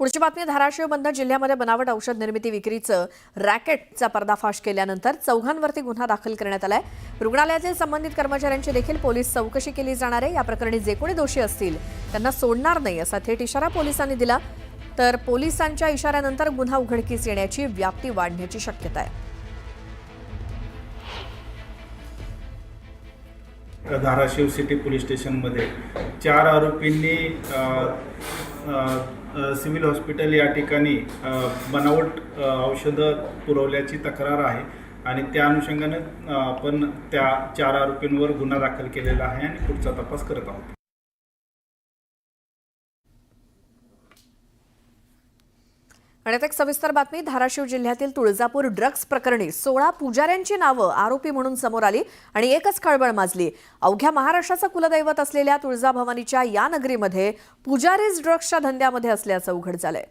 पुढची बातमी धाराशिव बंद जिल्ह्यामध्ये बनावट औषध निर्मिती विक्रीचं रॅकेटचा पर्दाफाश केल्यानंतर चौघांवरती गुन्हा दाखल करण्यात आलाय। रुग्णालयातील संबंधित कर्मचाऱ्यांची देखील पोलीस चौकशी केली जाणार आहे। या प्रकरणी जे कोणी दोषी असतील त्यांना सोडणार नाही असा थेट इशारा पोलिसांनी दिला। तर पोलिसांच्या इशाऱ्यानंतर गुन्हा उघडकीस येण्याची व्याप्ती वाढण्याची शक्यता आहे। धाराशिव सिटी पोलीस स्टेशनमध्ये 4 आरोपींनी सिव्हिल हॉस्पिटल या ठिकाणी बनावट औषधं पुरवल्याची तक्रार आहे आणि त्या अनुषंगाने आपण त्या 4 आरोपींवर गुन्हा दाखल केलेला आहे आणि पुढचा तपास करत आहोत। आणि एक सविस्तर बातमी धाराशिव जिल्ह्यातील तुळजापूर ड्रग्ज प्रकरणी 16 पुजाऱ्यांची नावं आरोपी म्हणून समोर आली आणि एकच खळबळ माजली। अवघ्या महाराष्ट्राचं कुलदैवत असलेल्या तुळजाभवानीच्या या नगरीमध्ये पुजारीच ड्रग्जच्या धंद्यामध्ये असल्याचं उघड झालंय।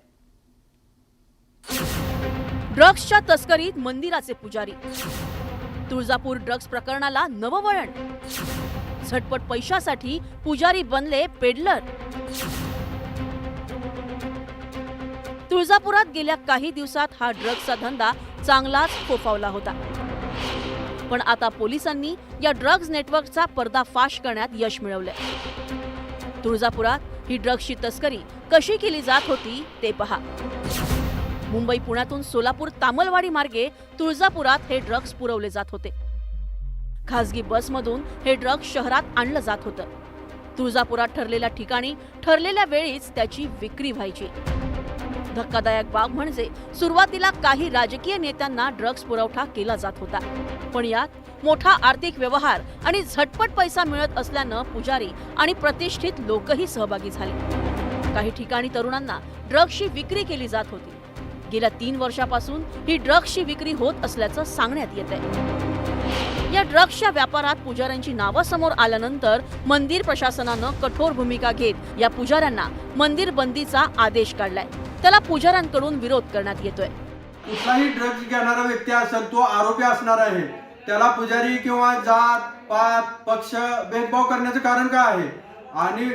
ड्रग्जच्या तस्करीत मंदिराचे पुजारी, तुळजापूर ड्रग्ज प्रकरणाला नवं वळण। झटपट पैशासाठी पुजारी बनले पेडलर। तुळजापुरात गेल्या काही दिवसात हा ड्रग्जचा धंदा चांगलाच फोफावला होता, पण आता पोलिसांनी या ड्रग्ज नेटवर्कचा पर्दाफाश करण्यात यश मिळवले। तुळजापुरात ही ड्रग्जची तस्करी कशी केली जात होती ते पहा। मुंबई पुण्यातून सोलापूर तामलवाडी मार्गे तुळजापुरात हे ड्रग्ज पुरवले जात होते। खासगी बसमधून हे ड्रग्ज शहरात आणलं जात होतं। तुळजापुरात ठरलेल्या ठिकाणी ठरलेल्या वेळीच त्याची विक्री व्हायची। धक्कादायक बाब म्हणजे सुरुवातीला काही राजकीय नेत्यांना ड्रग्ज पुरवठा केला जात होता, पण यात मोठा आर्थिक व्यवहार आणि झटपट पैसा मिळत असल्यानं पुजारी आणि प्रतिष्ठित लोकही सहभागी झाले। काही ठिकाणी तरुणांना ड्रग्जची विक्री केली जात होती। गेल्या 3 वर्षापासून ही ड्रग्जची विक्री होत असल्याचं सांगण्यात येतंय। या ड्रग्जच्या व्यापारात पुजाऱ्यांची नावं समोर आल्यानंतर मंदिर प्रशासनानं कठोर भूमिका घेत या पुजाऱ्यांना मंदिर बंदीचा आदेश काढलाय। त्याला पुजाऱ्यांकडून विरोध करण्यात येतोय। कुठलाही ड्रग्ज घेणारा व्यक्ती असेल तो आरोपी असणार आहे। त्याला पुजारी किंवा जात पात पक्ष भेदभाव करण्याचं कारण काय आहे? आणि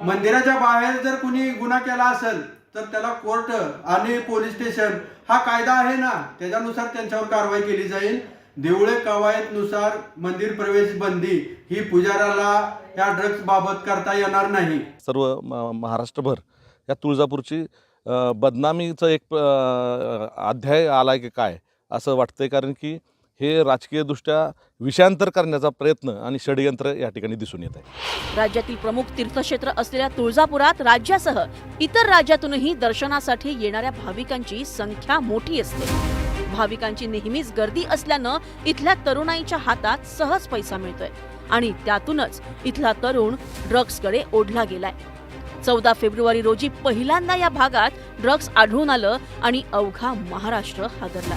मंदिराच्या बाहेर जर कुणी गुन्हा केला असेल तर त्याला कोर्ट आणि पोलीस स्टेशन हा कायदा आहे ना, त्याच्यानुसार त्यांच्यावर कारवाई केली जाईल। देवळे कवायतनुसार मंदिर प्रवेश बंदी ही पुजाऱ्याला या ड्रग्ज बाबत करता येणार नाही। सर्व महाराष्ट्रभर या तुळजापूरची बदनामीचा एक अध्याय आलाय की काय असं वाटतंय, कारण की हे राजकीयदृष्ट्या विषयांतर करण्याचा प्रयत्न आणि षडयंत्र या ठिकाणी दिसून येत आहे। राज्यातील प्रमुख तीर्थक्षेत्र असलेल्या तुळजापुरात राज्यासह इतर राज्यातूनही दर्शनासाठी येणाऱ्या भाविकांची संख्या मोठी असते। भाविकांची नेहमीच गर्दी असल्यानं इथल्या तरुणाईच्या हातात सहज पैसा मिळतोय आणि त्यातूनच इथला तरुण ड्रग्जकडे ओढला गेलाय। 14 फेब्रुवारी रोजी पहिल्यांदा या भागात ड्रग्ज आढळून आलं आणि अवघा महाराष्ट्र हादरला।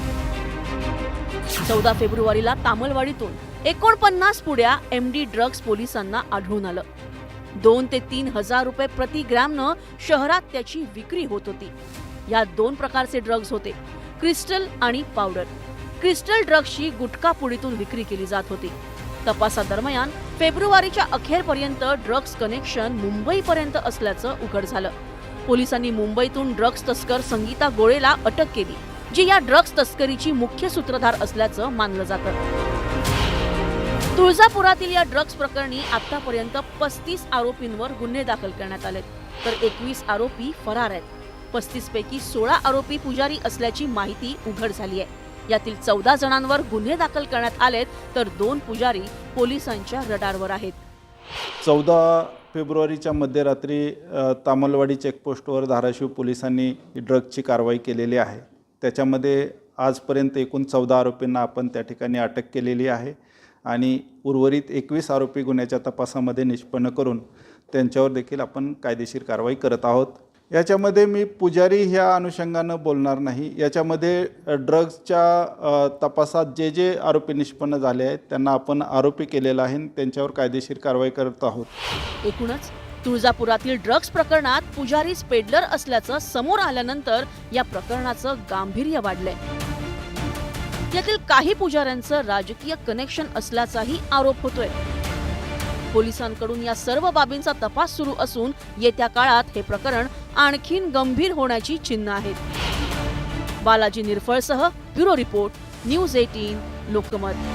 14 फेब्रुवारीला तामलवाडीतून 49 पुड्या MD ड्रग्ज पोलिसांना आढळून आलं। 2 ते 3 हजार रुपये प्रति ग्रॅमनं शहरात त्याची विक्री होत होती। यात 2 प्रकारचे ड्रग्ज होते, क्रिस्टल आणि पावडर। क्रिस्टल ड्रग्जची गुटखा पुडीतून विक्री केली जात होती। तपासादरम्यान फेब्रुवारीच्या अखेरपर्यंत ड्रग्ज कनेक्शन मुंबईपर्यंत असल्याचं उघड झालं। पोलिसांनी मुंबईतून ड्रग्ज तस्कर संगीता गोळेला अटक केली, जी या ड्रग्ज तस्करीची मुख्य सूत्रधार असल्याचं मानलं जातं। तुळजापुरातील या ड्रग्ज प्रकरणी आतापर्यंत 35 आरोपींवर गुन्हे दाखल करण्यात आले, तर 21 आरोपी फरार आहेत। 35 पैकी 16 आरोपी पुजारी असल्याची माहिती उघड झाली आहे। यातील 14 जणांवर गुन्हे दाखल करण्यात आलेत, तर 2 पुजारी पोलिसांच्या रडारवर आहेत। 14 फेब्रुवारीच्या मध्यरात्री तामलवाडी चेकपोस्टवर धाराशिव पोलिसांनी ड्रग्जची कारवाई केलेली आहे। त्याच्यामध्ये आजपर्यंत एकूण 14 आरोपींना आपण त्या ठिकाणी अटक केलेली आहे आणि उर्वरित 21 आरोपी गुन्ह्याच्या तपासामध्ये निष्पन्न करून त्यांच्यावर देखील आपण कायदेशीर कारवाई करत आहोत। याच्यामध्ये मी पुजारी ह्या अनुषंगानं बोलणार नाही। याच्यामध्ये ड्रग्जच्या तपासात जे आरोपी निष्पन्न झाले आहेत त्यांना आपण आरोपी केलेला आहे, त्यांच्यावर कायदेशीर कारवाई करत आहोत। एकूणच तुळजापुरातील ड्रग्ज प्रकरणात पुजारीच पेडलर असल्याचं समोर आल्यानंतर या प्रकरणाचं गांभीर्य वाढलंय। यातील काही पुजाऱ्यांचं राजकीय कनेक्शन असल्याचाही आरोप होतोय। पोलिसांकडून या सर्व बाबींचा तपास सुरू असून येत्या काळात हे प्रकरण आणखीन गंभीर होण्याची चिन्ह आहेत. बालाजी निरफळसह ब्युरो रिपोर्ट, न्यूज 18 लोकमत.